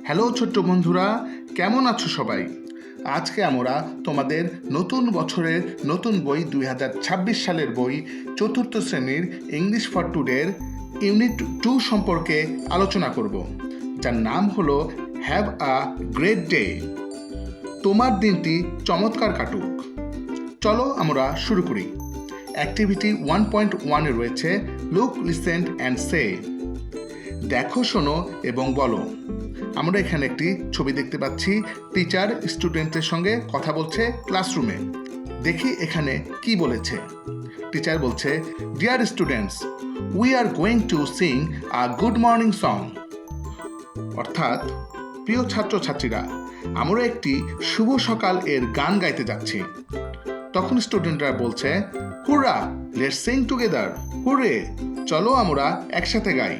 Hello ছোট্ট বন্ধুরা, কেমন আছো সবাই? আজকে আমরা তোমাদের নতুন বছরের নতুন বই 2026 সালের বই চতুর্থ শ্রেণীর ইংলিশ ফর টুডের ইউনিট 2 সম্পর্কে আলোচনা করব, যার নাম হলো হ্যাভ আ গ্রেট ডে। তোমার দিনটি চমৎকার কাটুক। চলো আমরা শুরু করি। অ্যাক্টিভিটি 1.1 রয়েছে লুক, লিসেন অ্যান্ড সে। দেখো, শোনো এবং বলো। আমরা এখানে একটি ছবি দেখতে পাচ্ছি। টিচার স্টুডেন্টের সঙ্গে কথা বলছে ক্লাসরুমে। দেখি এখানে কি বলেছে। টিচার বলছে, dear students, we are going to Singh a good morning song. অর্থাৎ, প্রিয় ছাত্রছাত্রীরা, আমরা একটি শুভ সকাল এর গান গাইতে যাচ্ছি। তখন স্টুডেন্টরা বলছে, hurrah, let's sing together, hurray, চলো আমরা একসাথে গাই।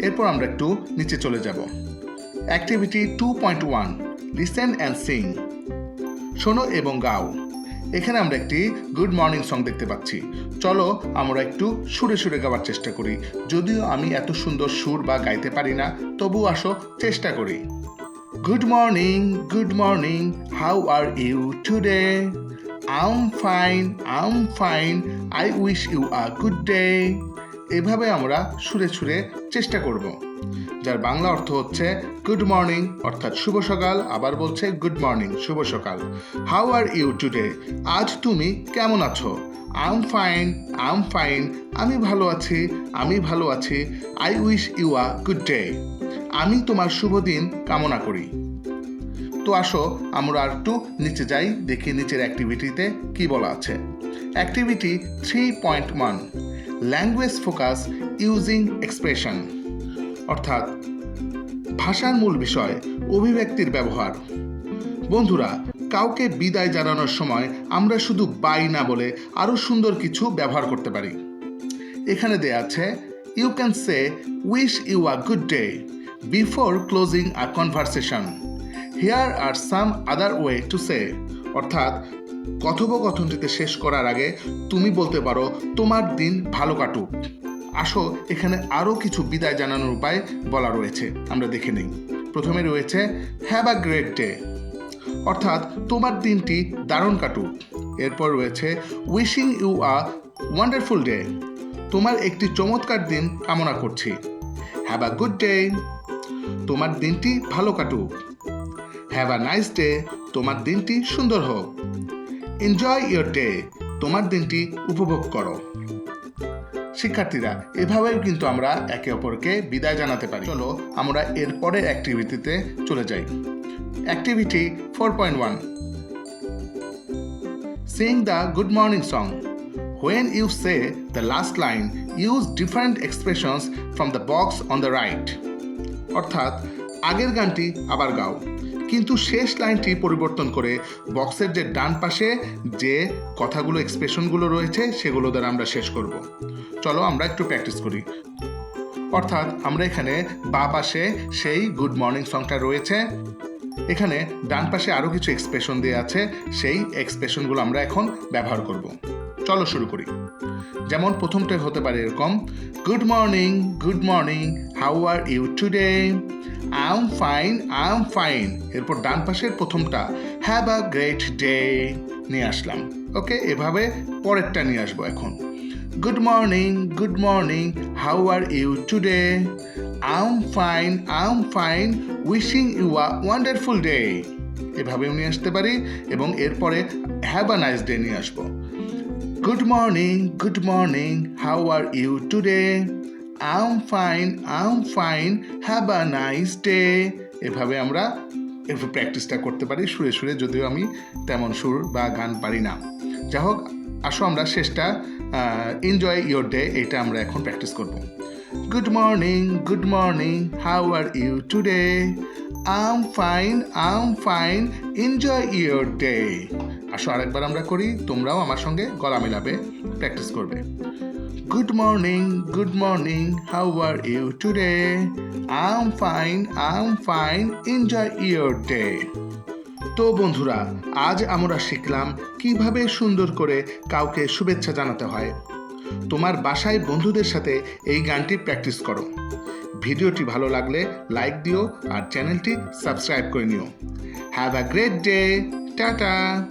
এরপর আমরা একটু নিচে চলে যাব। Activity 2.1 listen and sing. শোনো এবং গাও। এখানে আমরা একটি গুড মর্নিং সং দেখতে পাচ্ছি। চলো আমরা একটু সুরে সুরে গাওয়ার চেষ্টা করি। যদিও আমি এত সুন্দর সুর বা গাইতে পারি না, তবু আসো চেষ্টা করি। Good morning, how are you today? I am fine, I wish you a good day. এভাবে আমরা সুরে সুরে চেষ্টা করব, যার বাংলা অর্থ হচ্ছে গুড মর্নিং অর্থাৎ শুভ সকাল। আবার বলছে গুড মর্নিং, শুভ সকাল। How are you today? আজ তুমি কেমন আছো? আই এম ফাইন, আমি ভালো আছি। I wish you a good day, আমি তোমার শুভ দিন কামনা করি। তো আসো আমরা আর একটু নিচে যাই, দেখি নিচের অ্যাক্টিভিটিতে কি বলা আছে। Activity 3.1 language focus using expression. অর্থাৎ, ভাষার মূল বিষয় অভিব্যক্তির ব্যবহার। বন্ধুরা, কাউকে বিদায় জানানোর সময় আমরা শুধু বাই না বলে আরও সুন্দর কিছু ব্যবহার করতে পারি। এখানে দেয়া আছে, you can say wish you a good day before closing a conversation. Here are some other way to say. অর্থাৎ, কথোপকথনটিতে শেষ করার আগে তুমি বলতে পারো তোমার দিন ভালো কাটুক। আসো, এখানে আরও কিছু বিদায় জানানোর উপায় বলা রয়েছে, আমরা দেখে নেই। প্রথমে রয়েছে হ্যাভ আ গ্রেট ডে, অর্থাৎ তোমার দিনটি দারুণ কাটুক। এরপর রয়েছে wishing you a wonderful day, তোমার একটি চমৎকার দিন কামনা করছি। হ্যাভ আ গুড ডে, তোমার দিনটি ভালো কাটুক। হ্যাভ আ নাইস ডে, তোমার দিনটি সুন্দর হোক। এনজয় ইয়োর ডে, তোমার দিনটি উপভোগ করো। শিক্ষার্থীরা, এভাবেও কিন্তু আমরা একে অপরকে বিদায় জানাতে পারি। চলো আমরা এর পরের অ্যাক্টিভিটিতে চলে যাই। Activity 4.1 Singh the good morning song. When you say the last line, use different expressions from the box on the right. অর্থাৎ, আগের গানটি আবার গাও, কিন্তু শেষ লাইনটি পরিবর্তন করে বক্সের যে ডান পাশে যে কথাগুলো, এক্সপ্রেশনগুলো রয়েছে, সেগুলো দ্বারা আমরা শেষ করব। চলো আমরা একটু প্র্যাকটিস করি। অর্থাৎ, আমরা এখানে বা পাশে সেই গুড মর্নিং সংটা রয়েছে, এখানে ডান পাশে আরও কিছু এক্সপ্রেশন দেওয়া আছে, সেই এক্সপ্রেশনগুলো আমরা এখন ব্যবহার করব। চলো শুরু করি। যেমন প্রথমটা হতে পারে এরকম, good morning, how are you today? I am fine. এরপর ডান পাশের প্রথমটা হ্যাভ আ গ্রেট ডে নিয়ে আসলাম। ওকে, এভাবে পরেরটা নিয়ে আসবো এখন। Good morning, how are you today? I am fine, wishing you a wonderful day. এভাবেও নিয়ে আসতে পারি, এবং এরপরে হ্যাভ আ নাইস ডে নিয়ে আসবো। Good morning, how are you today? I am fine, have a nice day. এভাবে আমরা একটু প্র্যাকটিসটা করতে পারি সুরে সুরে, যদিও আমি তেমন সুর বা গান পারি না। যাই হোক, আসো আমরা শেষটা এনজয় ইয়োর ডে, এটা আমরা এখন প্র্যাকটিস করব। Good morning, how are you today? I am fine, enjoy your day. আসো আরেকবার আমরা করি, তোমরাও আমার সঙ্গে গলা মেলাবে, প্র্যাকটিস করবে। Good morning, how are you today? I am fine, enjoy your day. তো বন্ধুরা, আজ আমরা শিখলাম কিভাবে সুন্দর করে কাউকে শুভেচ্ছা জানাতে হয়। তোমার বাসায় বন্ধুদের সাথে এই গানটি প্র্যাকটিস করো। ভিডিওটি ভালো লাগলে লাইক দিও আর চ্যানেলটি সাবস্ক্রাইব করে নিও। Have a great day. Tata.